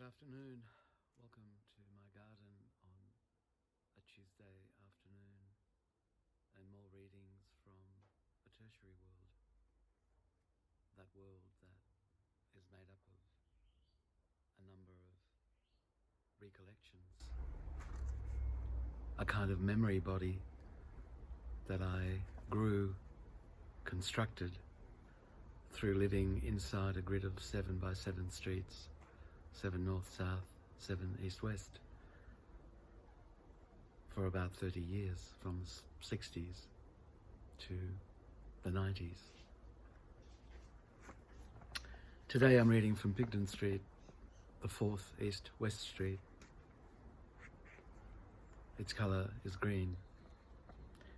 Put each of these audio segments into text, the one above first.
afternoon. Welcome to my garden on a Tuesday afternoon and more readings from a tertiary world. That world that is made up of a number of recollections. A kind of memory body that I grew, constructed through living inside a grid of 7 by 7 streets, 7 north-south, 7 east-west, for about 30 years, from the 60s to the 90s. Today I'm reading from Pigdon Street, the 4th east-west street. Its colour is green,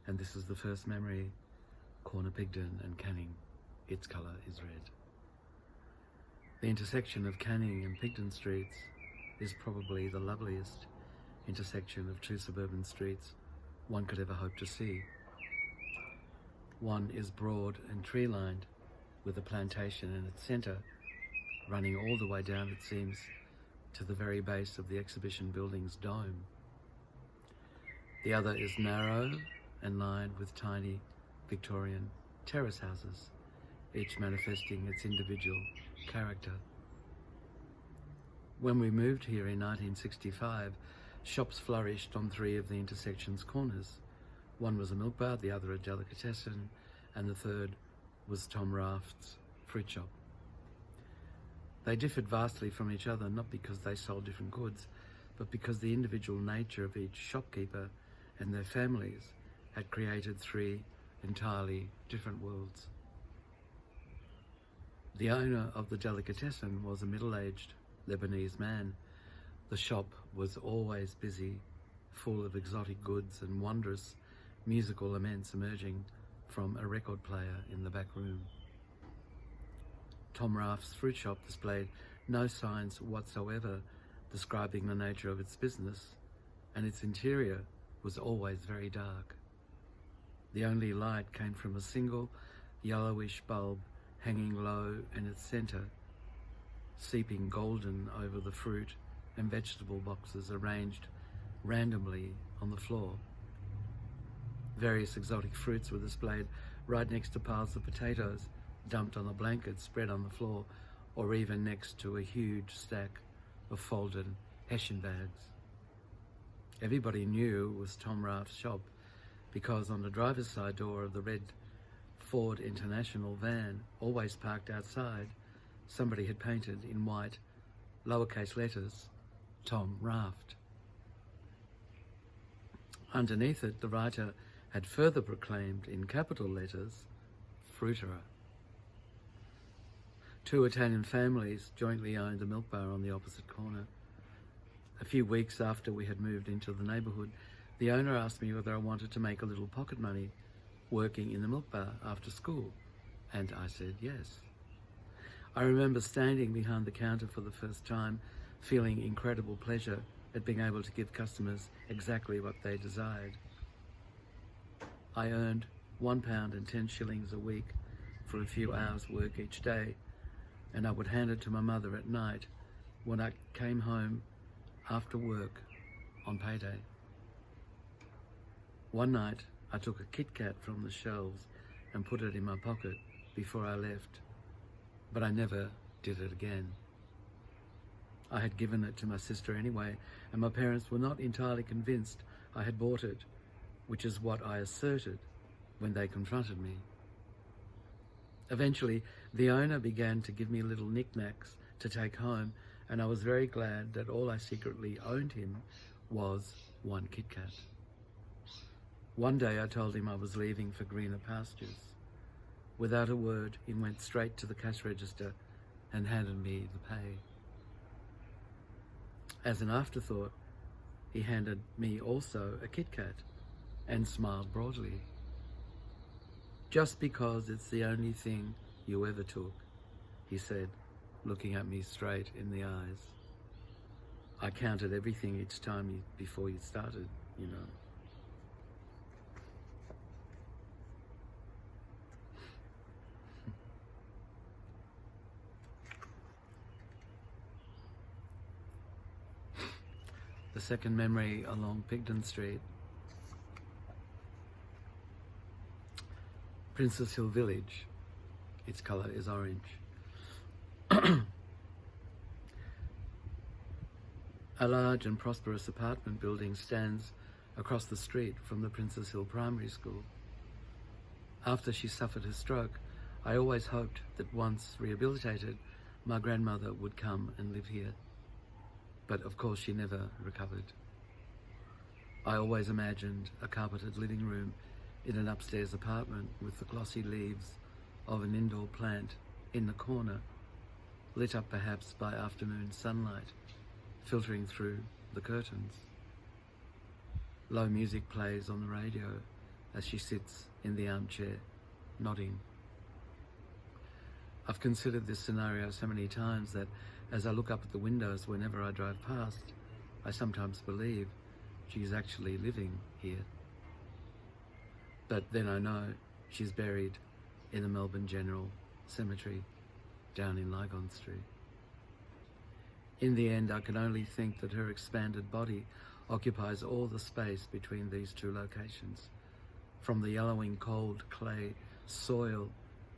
and this is the first memory, corner Pigdon and Canning. Its colour is red. The intersection of Canning and Pigdon Streets is probably the loveliest intersection of two suburban streets one could ever hope to see. One is broad and tree-lined, with a plantation in its centre, running all the way down, it seems, to the very base of the exhibition building's dome. The other is narrow and lined with tiny Victorian terrace houses, each manifesting its individual character. When we moved here in 1965, shops flourished on 3 of the intersection's corners. One was a milk bar, the other a delicatessen, and the third was Tom Raft's fruit shop. They differed vastly from each other, not because they sold different goods, but because the individual nature of each shopkeeper and their families had created 3 entirely different worlds. The owner of the delicatessen was a middle-aged Lebanese man. The shop was always busy, full of exotic goods and wondrous musical laments emerging from a record player in the back room. Tom Raft's fruit shop displayed no signs whatsoever describing the nature of its business, and its interior was always very dark. The only light came from a single yellowish bulb hanging low in its centre, seeping golden over the fruit and vegetable boxes arranged randomly on the floor. Various exotic fruits were displayed right next to piles of potatoes dumped on a blanket spread on the floor, or even next to a huge stack of folded Hessian bags. Everybody knew it was Tom Raft's shop because on the driver's side door of the red Ford International van, always parked outside, somebody had painted in white, lowercase letters, Tom Raft. Underneath it, the writer had further proclaimed in capital letters, Fruiterer. 2 Italian families jointly owned the milk bar on the opposite corner. A few weeks after we had moved into the neighbourhood, the owner asked me whether I wanted to make a little pocket money working in the milk bar after school, and I said yes. I remember standing behind the counter for the first time, feeling incredible pleasure at being able to give customers exactly what they desired. I earned £1.10 a week for a few hours' work each day, and I would hand it to my mother at night when I came home after work on payday. One night, I took a Kit Kat from the shelves and put it in my pocket before I left, but I never did it again. I had given it to my sister anyway, and my parents were not entirely convinced I had bought it, which is what I asserted when they confronted me. Eventually, the owner began to give me little knickknacks to take home, and I was very glad that all I secretly owed him was 1 Kit Kat. One day I told him I was leaving for greener pastures. Without a word, he went straight to the cash register and handed me the pay. As an afterthought, he handed me also a Kit Kat and smiled broadly. "Just because it's the only thing you ever took," he said, looking at me straight in the eyes. "I counted everything each time before you started, you know." The second memory along Pigdon Street. Princess Hill Village. Its colour is orange. A large and prosperous apartment building stands across the street from the Princess Hill Primary School. After she suffered a stroke, I always hoped that once rehabilitated, my grandmother would come and live here. But of course she never recovered. I always imagined a carpeted living room in an upstairs apartment with the glossy leaves of an indoor plant in the corner, lit up perhaps by afternoon sunlight filtering through the curtains. Low music plays on the radio as she sits in the armchair, nodding. I've considered this scenario so many times that as I look up at the windows whenever I drive past, I sometimes believe she's actually living here. But then I know she's buried in the Melbourne General Cemetery down in Pigdon Street. In the end, I can only think that her expanded body occupies all the space between these two locations, from the yellowing cold clay soil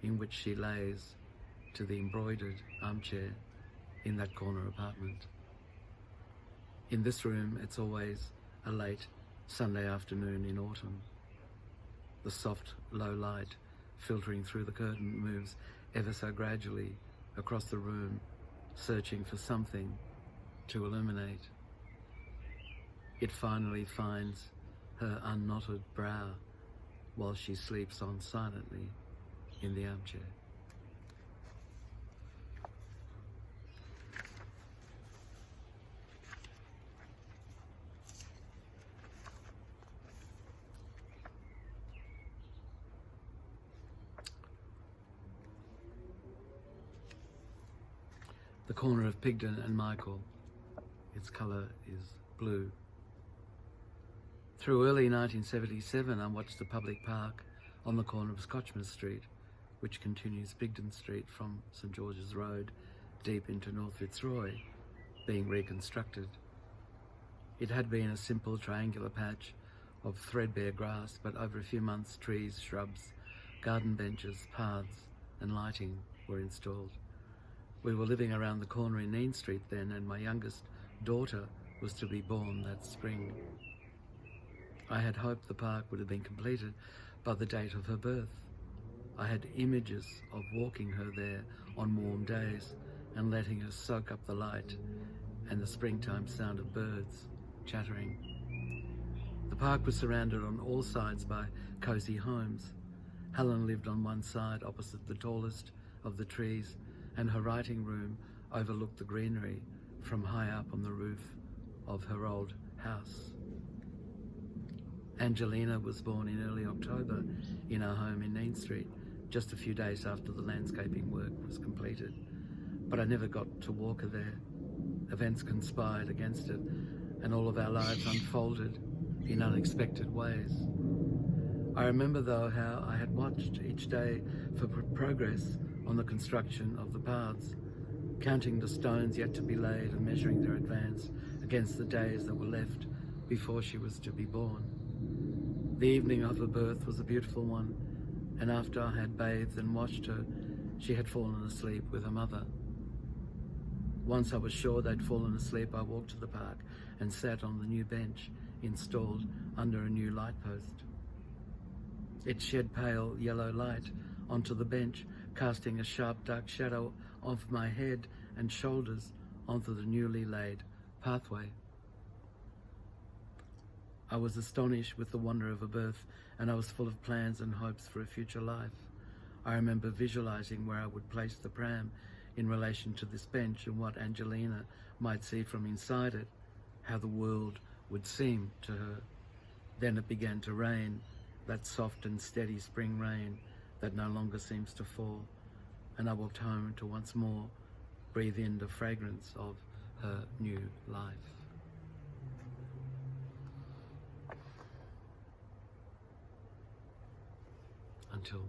in which she lays to the embroidered armchair in that corner apartment. In this room, it's always a late Sunday afternoon in autumn. The soft, low light filtering through the curtain moves ever so gradually across the room, searching for something to illuminate. It finally finds her unknotted brow while she sleeps on silently in the armchair. The corner of Pigdon and Michael. Its colour is blue. Through early 1977, I watched the public park on the corner of Scotchmer Street, which continues Pigdon Street from St George's Road deep into North Fitzroy, being reconstructed. It had been a simple triangular patch of threadbare grass, but over a few months trees, shrubs, garden benches, paths and lighting were installed. We were living around the corner in Dean Street then, and my youngest daughter was to be born that spring. I had hoped the park would have been completed by the date of her birth. I had images of walking her there on warm days and letting her soak up the light and the springtime sound of birds chattering. The park was surrounded on all sides by cosy homes. Helen lived on one side opposite the tallest of the trees, and her writing room overlooked the greenery from high up on the roof of her old house. Angelina was born in early October in our home in Dean Street, just a few days after the landscaping work was completed. But I never got to walk her there. Events conspired against it, and all of our lives unfolded in unexpected ways. I remember though how I had watched each day for progress on the construction of the paths, counting the stones yet to be laid and measuring their advance against the days that were left before she was to be born. The evening of her birth was a beautiful one, and after I had bathed and washed her, she had fallen asleep with her mother. Once I was sure they'd fallen asleep, I walked to the park and sat on the new bench installed under a new light post. It shed pale yellow light onto the bench, casting a sharp dark shadow off my head and shoulders onto the newly laid pathway. I was astonished with the wonder of a birth, and I was full of plans and hopes for a future life. I remember visualizing where I would place the pram in relation to this bench and what Angelina might see from inside it, how the world would seem to her. Then it began to rain, that soft and steady spring rain that no longer seems to fall, and I walked home to once more breathe in the fragrance of her new life. Until